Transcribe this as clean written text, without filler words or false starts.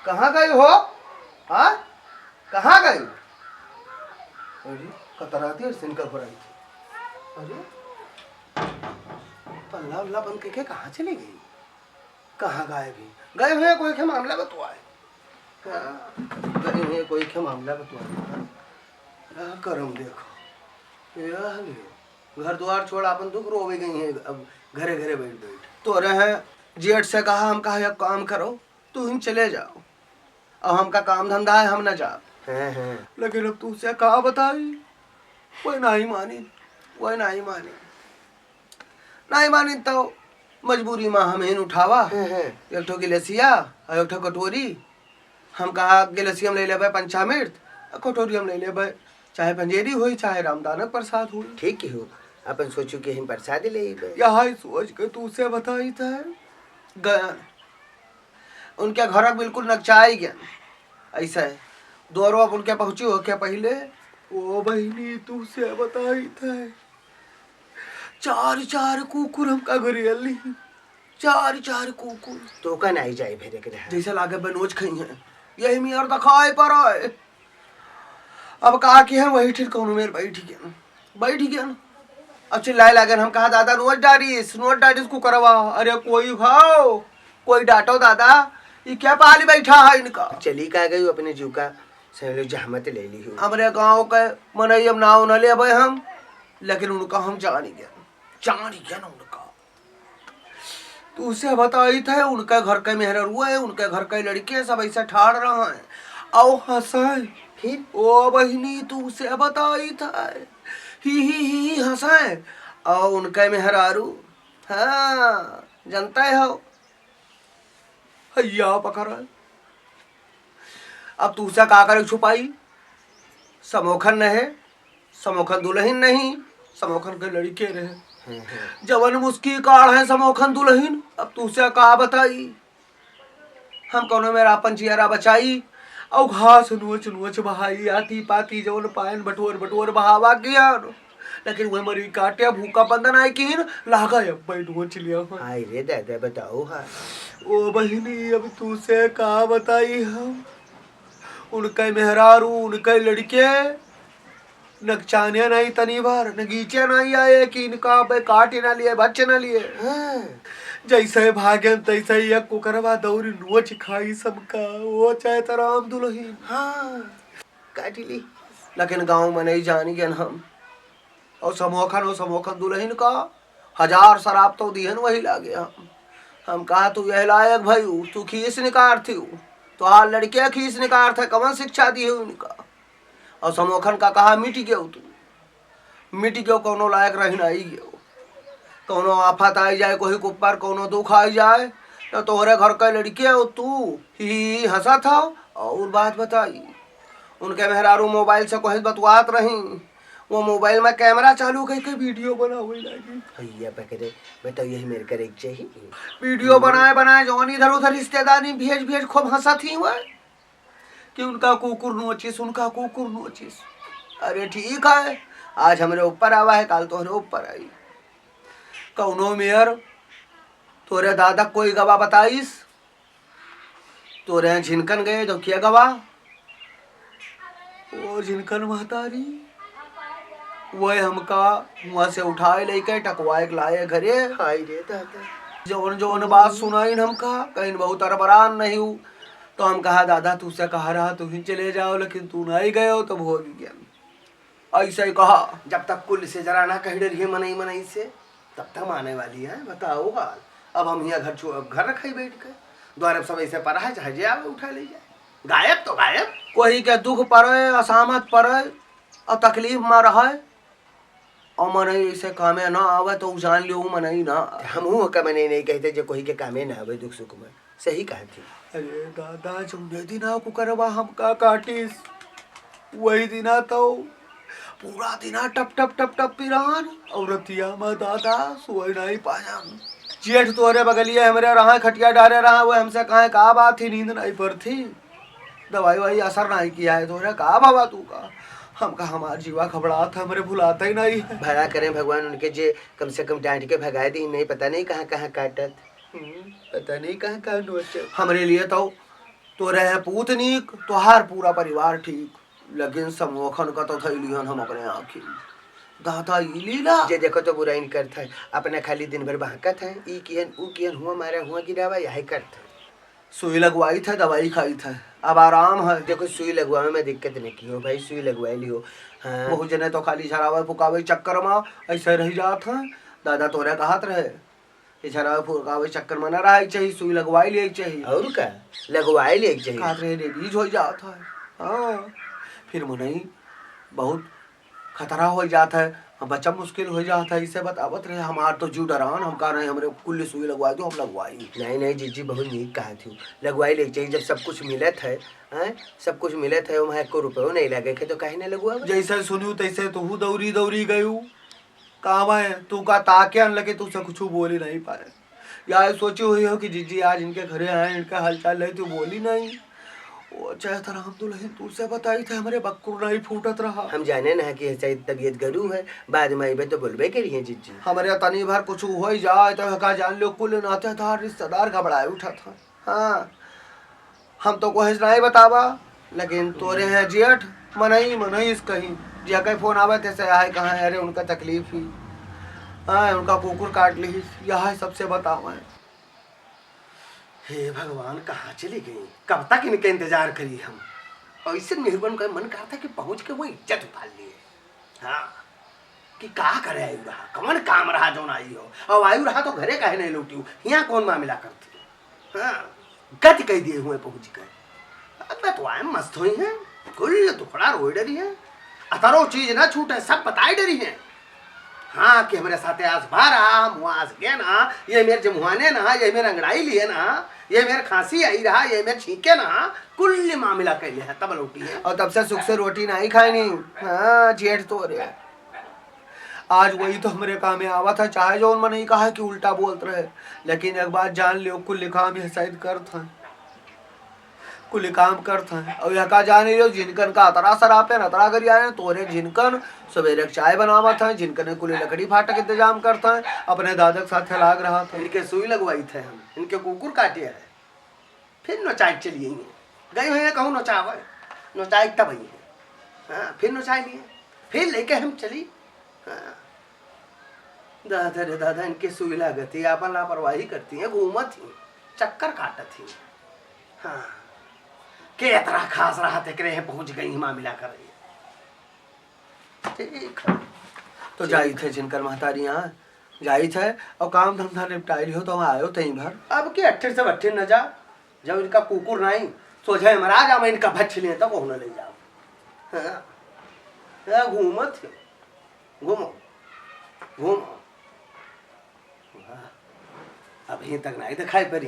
कहाँ गए हो? हाँ, कहाँ गए? अरे कतराती है सिनका पर आई थी। अरे पल्ला उल्ला बंद करके कहाँ चली गई? कहाँ गायब है? गए हुए कोई के मामला बतवाए। हाँ, गए हुए कोई के मामला बतवाए। करम देखो यह ले घर द्वार छोड़ अपन दुख रोवे गई है। अब घरे घरे बैठ बैठ तो रहे जेठ से कहा हम कहा एक काम करो तू ही चले जाओ। अब हमका काम धंधा है हम न जा। लेकिन अब तू से कहा बताई कोई नहीं मानी। वही नहीं मानी तो मजबूरी में हमें उठावा एक ठो गिलसिया और एक ठो कटोरी। हम कहा गिलसिया में ले लेबे पंचामृत कटोरी हम ले लेबे चाहे पंजेरी हुई चाहे रामदानक प्रसाद हुई। ठीक ही हो अपन सोचू कि हम प्रसाद ले यही सोच के तू से बताई था गया उनके घर बिल्कुल नकचाई गया। ऐसा है दोरो अब उनके पहुंची हो क्या पहले ओ बहनी तू से बताई था चार चार कुकुर हमका घरेली चार कुकुर तो का नहीं जाए फिर जैसे लागे बनोज खई है यही मियार दिखाए पर आए। अब कहा कि हम वही ठीक कौन मेरे बैठ गया अब चिल्लाए लागे। हम कहा दादा नोट डारिस को करवा। अरे कोई खाओ कोई डांटो दादा ये क्या पाली बैठा है इनका। चली का गई अपने जीव का सब जहमत ले ली हूँ। हमारे गाँव के मनई अब नाव न ले हम लेकिन उनका हम जान ही गया ना उनका। तो उसे बताई था उनके घर के मेहर हुए उनके घर के लड़के सब ऐसा ठाड़ रहा है आओ हंसाए फिर ओ बहनी तू से बताई था ही हंसाए और उनके मेहरारू हाँ जनता है हो हैया पकड़। अब तू से का करे छुपाई समोखन नहीं समोखन दुल्हन नहीं समोखन के लड़के रहे जवन मुस्की काढ़ है समोखन दुल्हन। अब तू से का बताई हम कौनो मेरा अपन चियारा बचाई और घास नोच बहाई आती पाती जवन पायन बटोर बहावा किया लेकिन वह मरी काटे भूखा बंधन आए कि लागा अब बैठ लिया। हाय रे दादा बताओ हाँ ओ बहनी अब तू से का बताई हम उनके मेहरारू उनके लड़के नकचाने नहीं तनी बार नगीचे नहीं आए कि इनका काटे ना लिए बच्चे ना लिए। जैसे भाग्यन तैसे ही एक कुकरवा दौरी नोच खाई सबका वो चाहे तो राम दुल्हन हाँ काटी ली। लेकिन गांव में नहीं जानी गन हम और समोखन दुल्हन का 1000 शराब तो दिहन वही लागे हम कहा तू यह लायक भाई तू खीस निकार थी तो आ लड़के खीस निकार थे कवन शिक्षा दी है उनका। और समोखन का कहा मिट गयो तू मिट गयो कोनो लायक रही नहीं गयो कोनो आफत आई जाए कोई ऊपर कोनो दुख आई जाए तो तोहरे घर के लड़के हो तू ही हंसा था। और बात बताई उनके मेहरारू मोबाइल से कोई बतवात रही वो मोबाइल में कैमरा चालू करके वीडियो बनावे लगी। भैया पकड़े बताओ यही मेरे करे चाहिए वीडियो बनाए जौन इधर उधर रिश्तेदारी भेज खूब हंसा थी वह कि उनका कुकुर नोचिस। अरे ठीक है आज हमारे ऊपर आवा है काल तोहरे ऊपर आई कौनो मेयर तोरे दादा कोई गवाह बताइस तोरे झिनकन गए तो क्या गवाह वो झिनकन महतारी वह हमका वहां से उठाए लेके टकवाए लाए घरे। हाय रे दादा जौन बात सुनाई हमका कहीं बहुत अरबरान नहीं हूँ तो हम कहा दादा तू से कहा रहा तू ही चले जाओ लेकिन तू नहीं गए हो तो भोग गया। ऐसा ही कहा जब तक कुल से जरा ना कह रही मनई से तब तक आने वाली है बताओ हाल। अब हम यहाँ घर रखे बैठ कर द्वार सब ऐसे पड़ा है चाहे जाए उठा ले जाए गायब तो गायब कोई के दुख पड़े असामत पड़े और तकलीफ में रहे और मनई ऐसे कामे ना आवे तो जान लियो मनई ना हम का मने नहीं कहते जो कोई के कामे ना आवे दुख सुख में सही कहा थी। अरे दादा जौने दिना को करवा हमका काटिस वही दिना तो पूरा दिना टप पिरान औरतिया में दादा सोई नहीं पाया। जेठ तोरे बगलिए हमरे रहा खटिया डारे रहा वो हमसे कहा का बात थी नींद नहीं पर थी दवाई वाई असर नहीं किया है तोरे का बाबा तू का हम कहा हमारा जीवा घबरा था हमारे भुलाता ही नहीं है। भला करें भगवान उनके जे कम से कम डांट के भगाए दी नहीं पता नहीं कहाँ काटत पता नहीं कहाँ नोच हमारे लिए तो तो रहे पूतनीक तोहार पूरा परिवार ठीक, लेकिन समोखन का तो थैलियन हम अपने आँखी। दादा ई लीला जे देखो तो बुराई नहीं करता है, अपने खाली दिन भर बहकत है, ई किहन ऊ किहन, हुआ मारा हुआ गिरावा, यही करता है। सुई लगवाई था, दवाई खाई था, अब आराम है। देखो सुई लगवावे में दिक्कत नहीं की हो भाई, सुई लगवाई लियो। हाँ बहुत जने तो खाली झरावे फुकावे चक्कर में ऐसे रह जात है। दादा तोरे कहत रहे कि झरावे फुकावे चक्कर में न रहे चाहिए, सुई लगवाई ले चाहिए। और का लगवाए ले चाहिए। कहत रहे रेडीज हो जाता है। हाँ फिर मुनई बहुत खतरा हो जाता है, बच्चा मुश्किल हो जाता है। इसे बतावत रहे हमार तो जीव डरान, हम कह रहे हमरे कुल सुई लगवा दो, हम लगवाई। नहीं नहीं जीजी बहुत नीक कहा थी, लगवाई ले चाहिए। जब सब कुछ मिलत है, हैं सब कुछ मिलत है, वहाँ 1 रुपये नहीं लगे थे तो कहीं नहीं लगवा। जैसे सुनियो तैसे तू दौरी दौरी गयू। काम है तू का ताके अन लगे, तू से कुछ बोली नहीं पाए। या सोची हुई हो कि जीजी आज इनके घरे आए, इनका हालचाल नहीं, तू बोली नहीं। वो चाहे तरह हम दुल्हन तू से बताई थे, हमारे बक्कुर नहीं फूटत रहा। हम जाने ना कि ऐसा तबीयत गरू है, बाद में आइबे तो बोलबे करिए जीजी। हमारे तनी भर कुछ हो जाए तो का जान लो कुल नाते था, रिश्तेदार घबराए उठा था। हाँ हम तो कोई नहीं बतावा, लेकिन तोरे है जेठ मनई मनई इस कहीं जिया कहीं फोन आवे थे से आए कहाँ है, अरे उनका तकलीफ ही। हाँ उनका कुकुर काट ली, यह सबसे बतावा। हे भगवान कहाँ चली गई, कब तक इनका इंतजार करी हम। ऐसे मेहरबान का मन करता कि पहुंच के वो इज्जत उतार लिए। हाँ कि का करे आयु रहा, कौन काम रहा जो आई हो, और आयु रहा तो घरे काहे नहीं लौटी, यहाँ कौन मामला करती। हाँ गति कह दिए हुए पहुंच गए। अब तो आए मस्त हुई है, कुल टुकड़ा रोई डरी है, अतरो चीज ना छूटे सब बताई डरी है। हाँ कि हमारे साथ आज बारा मुआज गया ना, ये मेरे जमुआने ना, ये मेरे अंगड़ाई लिए ना, ये मेरे खांसी आई रहा, ये मेरे छींके ना, कुल मामला कह लिया है तब लौटी है। और तब से सुख से रोटी नहीं खाई नहीं। हाँ जेठ तो रे आज वही तो हमारे काम में आवा था, चाहे जो उन नहीं कहा कि उल्टा बोलते रहे, लेकिन एक बात जान लियो कुल काम यह शायद करता है, कुल काम करता है। और यह का जान लियो जिनकन का अतरा सरापे अतरा करी आए तोरे जिनकन सवेरे चाय बनावा था, जिनकन कुल लकड़ी फाटक इंतजाम करता है, अपने दादा के साथ लाग रहा था। इनके सुई लगवाई थे हम, इनके कुकुर काटे है, फिर नोचाई चलिए गई हुई कहूँ नोचावे, नोचाई तब ही है। हाँ फिर नोचाई लिए, फिर लेके हम चली। हाँ दादा रे दादा इनके सुई लागती, अपन लापरवाही करती है, घूमत ही चक्कर काटत ही। हाँ के इतना खास रहा थे कि पहुंच गई मामला कर रही है। ठीक है तो जाई थे जिनकर महतारी यहाँ जाई थे और काम धंधा निपटाई लियो तो आयो तई भर। अब के 28 से 28 न जा, जब इनका कुकुर नहीं सोझे मरा जा, मैं इनका भच्छ लिए तो कौन ले जाओ। हाँ घूमत घूमो घूमो, अभी तक नहीं दिखाई पड़ी।